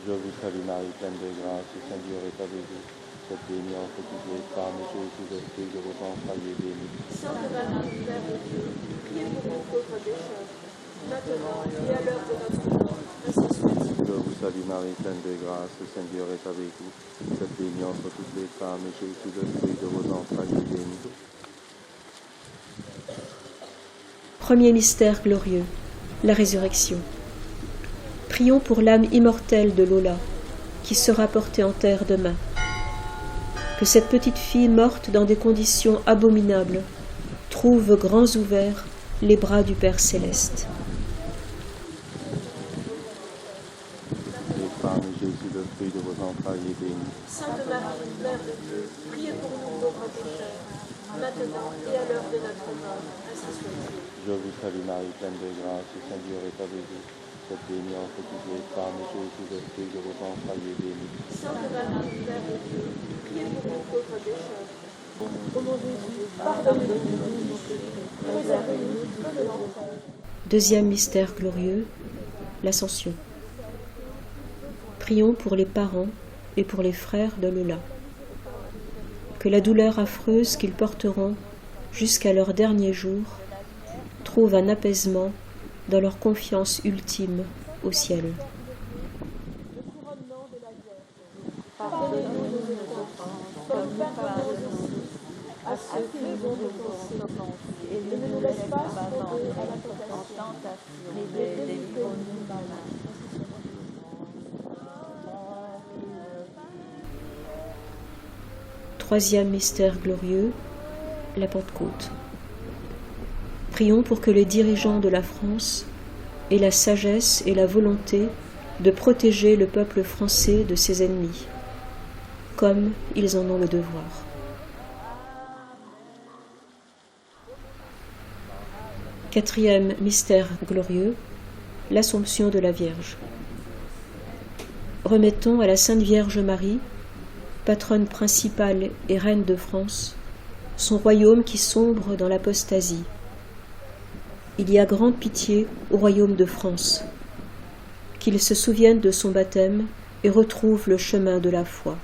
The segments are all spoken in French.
Je vous salue Marie, pleine de grâce, le Seigneur est avec vous. Vous êtes bénie entre toutes les femmes, et Jésus, le fruit de vos entrailles, est béni. Sainte Marie, Mère de Dieu, priez pour nous pauvres pécheurs, maintenant et à l'heure de notre mort. Ainsi soit-il. Je vous salue Marie, pleine de grâce, le Seigneur est avec vous. Vous êtes bénie entre toutes les femmes, et Jésus, le fruit de vos entrailles, est béni. Premier mystère glorieux, la résurrection. Prions pour l'âme immortelle de Lola, qui sera portée en terre demain. Que cette petite fille morte dans des conditions abominables trouve grands ouverts les bras du Père céleste. Les femmes, et Jésus, le fruit de vos entrailles, est béni. Sainte Marie, Mère de Dieu, priez pour nous pauvres pécheurs, maintenant et à l'heure de notre mort. Ainsi soit-il. Je vous salue Marie, pleine de grâce, le Seigneur est avec vous. Vous êtes bénie entre toutes les femmes, et Jésus, le fruit de vos entrailles, est béni. Sainte Marie, Mère de Dieu, priez pour nous pauvres pécheurs. Au nom de Jésus, pardonnez-nous nos péchés, préservez-nous du feu de l'enfer. Deuxième mystère glorieux, l'Ascension. Prions pour les parents et pour les frères de Lola. Que la douleur affreuse qu'ils porteront jusqu'à leur dernier jour trouve un apaisement dans leur confiance ultime au ciel. Le couronnement de la Vierge. Pardonnez-nous nos offenses, comme nous pardonnons aussi à ceux qui nous ont offensés. Et ne nous laisse pas tomber à la tentation, mais délivre-nous du mal. Troisième mystère glorieux, la Pentecôte. Prions pour que les dirigeants de la France aient la sagesse et la volonté de protéger le peuple français de ses ennemis, comme ils en ont le devoir. Quatrième mystère glorieux, l'Assomption de la Vierge. Remettons à la Sainte Vierge Marie, patronne principale et reine de France, son royaume qui sombre dans l'apostasie. Il y a grande pitié au royaume de France, qu'il se souvienne de son baptême et retrouve le chemin de la foi.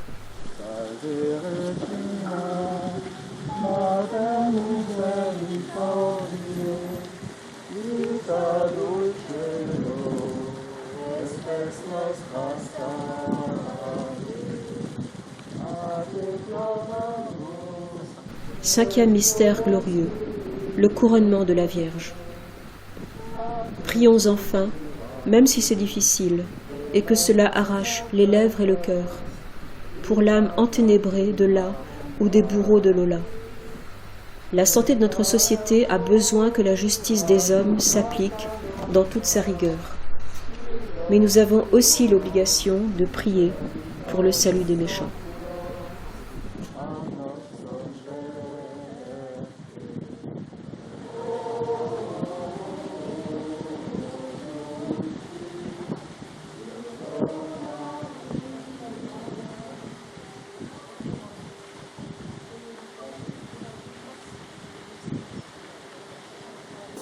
Cinquième mystère glorieux, le couronnement de la Vierge. Prions enfin, même si c'est difficile, et que cela arrache les lèvres et le cœur, pour l'âme enténébrée de là ou des bourreaux de Lola. La santé de notre société a besoin que la justice des hommes s'applique dans toute sa rigueur. Mais nous avons aussi l'obligation de prier pour le salut des méchants.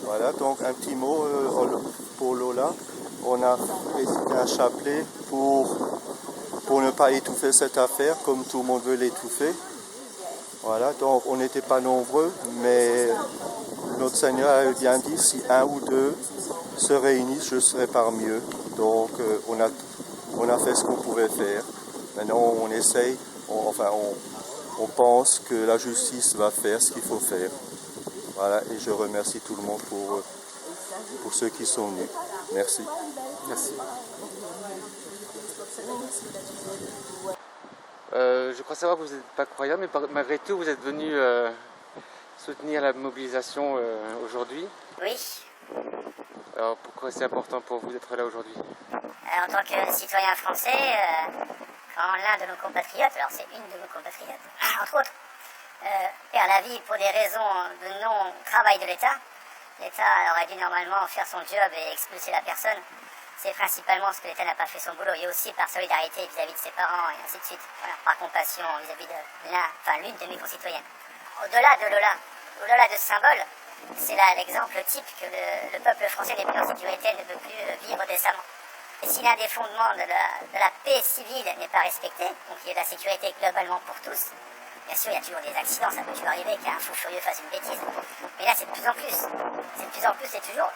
Voilà, donc un petit mot pour Lola. On a fait un chapelet pour ne pas étouffer cette affaire, comme tout le monde veut l'étouffer. Voilà, donc on n'était pas nombreux, mais notre Seigneur a bien dit, si un ou deux se réunissent, je serai parmi eux. Donc on a fait ce qu'on pouvait faire. Maintenant on essaye, on pense que la justice va faire ce qu'il faut faire. Voilà, et je remercie tout le monde pour ceux qui sont venus. Merci. Merci. Je crois savoir que vous n'êtes pas croyant, mais malgré tout, vous êtes venu soutenir la mobilisation aujourd'hui. Oui. Alors pourquoi c'est important pour vous d'être là aujourd'hui? En tant que citoyen français, quand l'un de nos compatriotes, alors c'est une de nos compatriotes, entre autres, perd la vie pour des raisons de non-travail de l'État, l'État aurait dû normalement faire son job et expulser la personne. C'est principalement parce que l'État n'a pas fait son boulot, et aussi par solidarité vis-à-vis de ses parents et ainsi de suite, voilà, par compassion vis-à-vis de l'une de mes concitoyennes. Au-delà de Lola, au-delà de ce symbole, c'est là l'exemple type que le peuple français n'est plus en sécurité, ne peut plus vivre décemment. Et si l'un des fondements de la paix civile n'est pas respecté, donc il y a de la sécurité globalement pour tous, bien sûr il y a toujours des accidents, ça peut toujours arriver qu'un fou furieux fasse une bêtise, mais là c'est de plus en plus, c'est toujours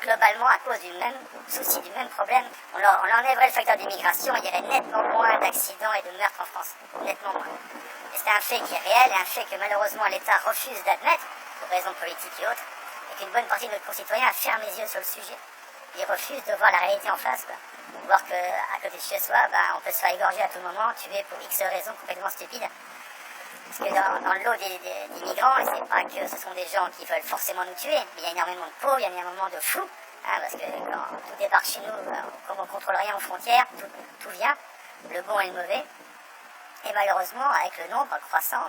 globalement à cause du même souci, du même problème. On enlèverait le facteur d'immigration, il y aurait nettement moins d'accidents et de meurtres en France, nettement moins. Et c'est un fait qui est réel, et un fait que malheureusement l'État refuse d'admettre, pour raisons politiques et autres, et qu'une bonne partie de nos concitoyens ferment les yeux sur le sujet. Ils refusent de voir la réalité en face, quoi. Voir qu'à côté de chez soi, on peut se faire égorger à tout moment, tuer pour X raisons complètement stupides. Parce que dans le lot des migrants, c'est pas que ce sont des gens qui veulent forcément nous tuer, mais il y a énormément de pauvres, il y a énormément de fous, parce que quand tout débarque chez nous, comme on ne contrôle rien aux frontières, tout vient, le bon et le mauvais. Et malheureusement, avec le nombre croissant,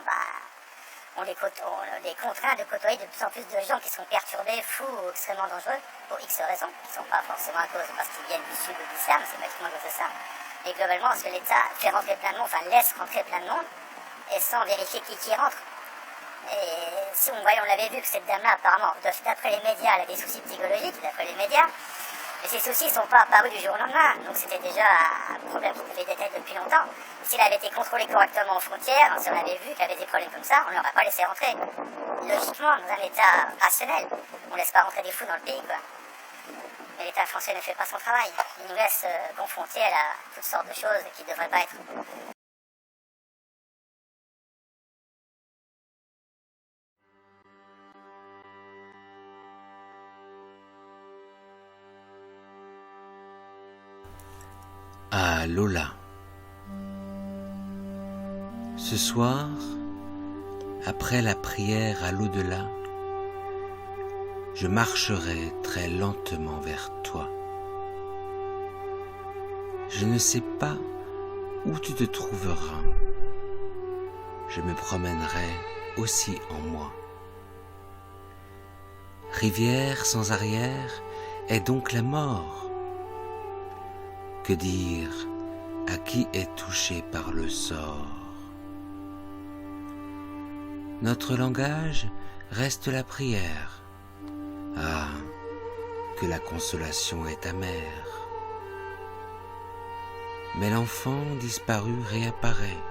on les contraint de côtoyer de plus en plus de gens qui sont perturbés, fous ou extrêmement dangereux, pour X raisons, qui ne sont pas forcément à cause parce qu'ils viennent du sud ou de l'islam, c'est pas uniquement à cause de ça. Mais globalement, parce que l'État fait rentrer plein de monde, laisse rentrer plein de monde, et sans vérifier qui rentre. Et si on l'avait vu que cette dame-là, apparemment, d'après les médias, elle a des soucis psychologiques, d'après les médias, mais ces soucis ne sont pas apparus du jour au lendemain, donc c'était déjà un problème qui devait détecter depuis longtemps. S'il avait été contrôlé correctement aux frontières, si on avait vu qu'il y avait des problèmes comme ça, on ne l'aurait pas laissé rentrer. Logiquement, dans un état rationnel, on ne laisse pas rentrer des fous dans le pays, quoi. Mais l'État français ne fait pas son travail. Il nous laisse confrontés à toutes sortes de choses qui ne devraient pas être. À Lola. Ce soir, après la prière à l'au-delà, je marcherai très lentement vers toi. Je ne sais pas où tu te trouveras. Je me promènerai aussi en moi. Rivière sans arrière est donc la mort. Que dire à qui est touché par le sort? Notre langage reste la prière. Ah, que la consolation est amère. Mais l'enfant disparu réapparaît,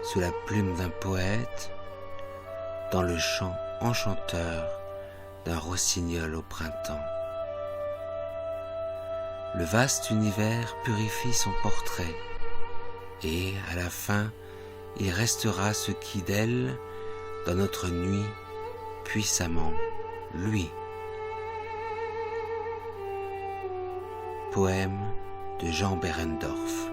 sous la plume d'un poète, dans le chant enchanteur d'un rossignol au printemps. Le vaste univers purifie son portrait, et à la fin, il restera ce qui d'elle, dans notre nuit, puissamment, lui. Poème de Jean Behrendorff.